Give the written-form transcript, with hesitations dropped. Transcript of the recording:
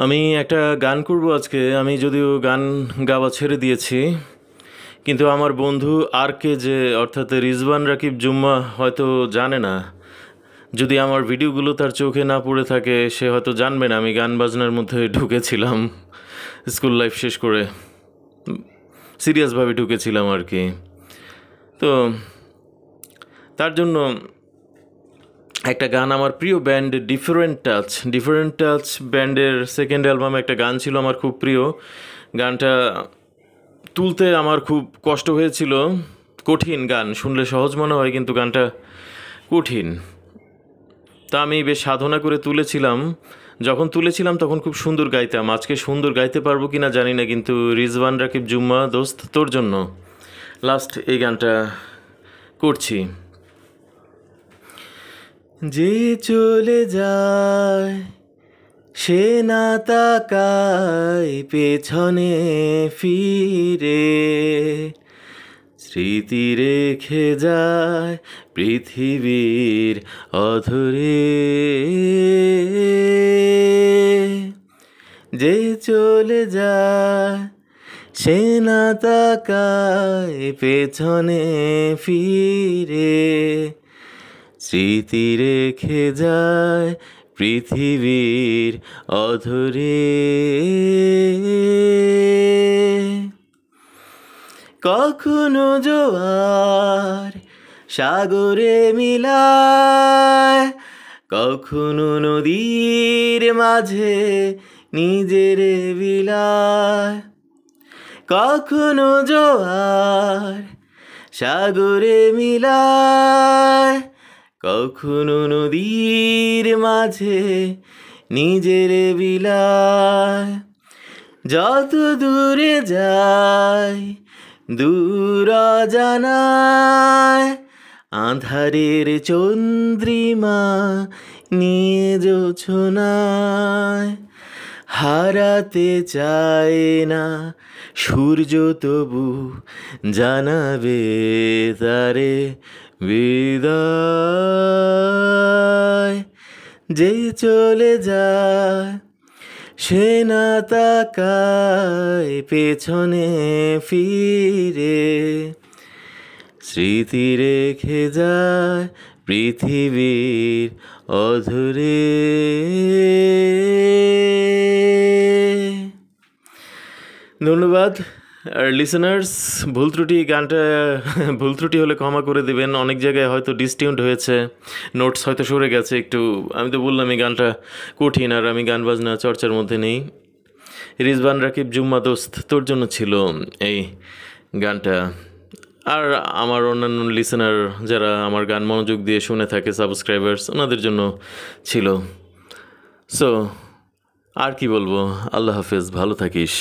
আমি একটা গান করব আজকে। আমি যদিও গান গাওয়া ছেড়ে দিয়েছি, কিন্তু আমার বন্ধু আর কে যে অর্থাৎ রিজওয়ান রাকিব জুম্মা হয়তো জানে না। যদি আমার ভিডিওগুলো তার চোখে না পড়ে থাকে, সে হয়তো জানবে না আমি গান বাজনার মধ্যে ঢুকেছিলাম। স্কুল লাইফ শেষ করে সিরিয়াসভাবে ঢুকেছিলাম আর কি। তো তার জন্য একটা গান, আমার প্রিয় ব্যান্ড ডিফারেন্ট টাচ ব্যান্ডের সেকেন্ড অ্যালবামে একটা গান ছিল আমার খুব প্রিয়। গানটা তুলতে আমার খুব কষ্ট হয়েছিল। কঠিন গান, শুনলে সহজ মনে হয় কিন্তু গানটা কঠিন। তা আমি বেশ সাধনা করে তুলেছিলাম। যখন তুলেছিলাম তখন খুব সুন্দর গাইতাম। আজকে সুন্দর গাইতে পারবো কি না জানি না, কিন্তু রিজওয়ান রাকিব জুম্মা দোস্ত তোর জন্য লাস্ট এই গানটা করছি। যে চলে যায় সে না তাকায় পেছনে ফিরে, স্মৃতি রেখে যায় পৃথিবীর অধরে। যে চলে যায় সে না তাকায় পেছনে ফিরে, স্মৃতি রেখে যায় পৃথিবীর অধরে। কখনো জোয়ার সাগরে মিলায়, কখনো নদীর মাঝে নিজের বিলায়। কখনো জোয়ার সাগরে মিলায়, কখনো নদীর মাঝে নিজের বিলায়। যত দূরে যায় দূর অজানায়, আঁধারের চন্দ্রিমা নিয়ে জোছনায়। হারাতে চায় না সূর্য তবু জানাবে তারে বিদায়। যে চলে যায় সে না তাকায় পেছনে ফিরে, স্মৃতি রেখে যায় পৃথিবীর অধরে। ধন্যবাদ। আর লিসেনার্স, গানটা ভুল ত্রুটি হলে ক্ষমা করে দেবেন। অনেক জায়গায় হয়তো ডিসটিউন্ড হয়েছে, নোটস হয়তো সরে গেছে একটু। আমি তো বললাম এই গানটা কঠিন, আর আমি গান বাজনা চর্চার মধ্যে নেই। রিজওয়ান রাকিব জুম্মা দোস্ত তোর জন্য ছিল এই গানটা। আর আমার অন্যান্য লিসেনার যারা আমার গান মনোযোগ দিয়ে শুনে থাকে, সাবস্ক্রাইবার্স, ওনাদের জন্য ছিল। সো আর কি বলবো, আল্লাহ হাফেজ, ভালো থাকিস।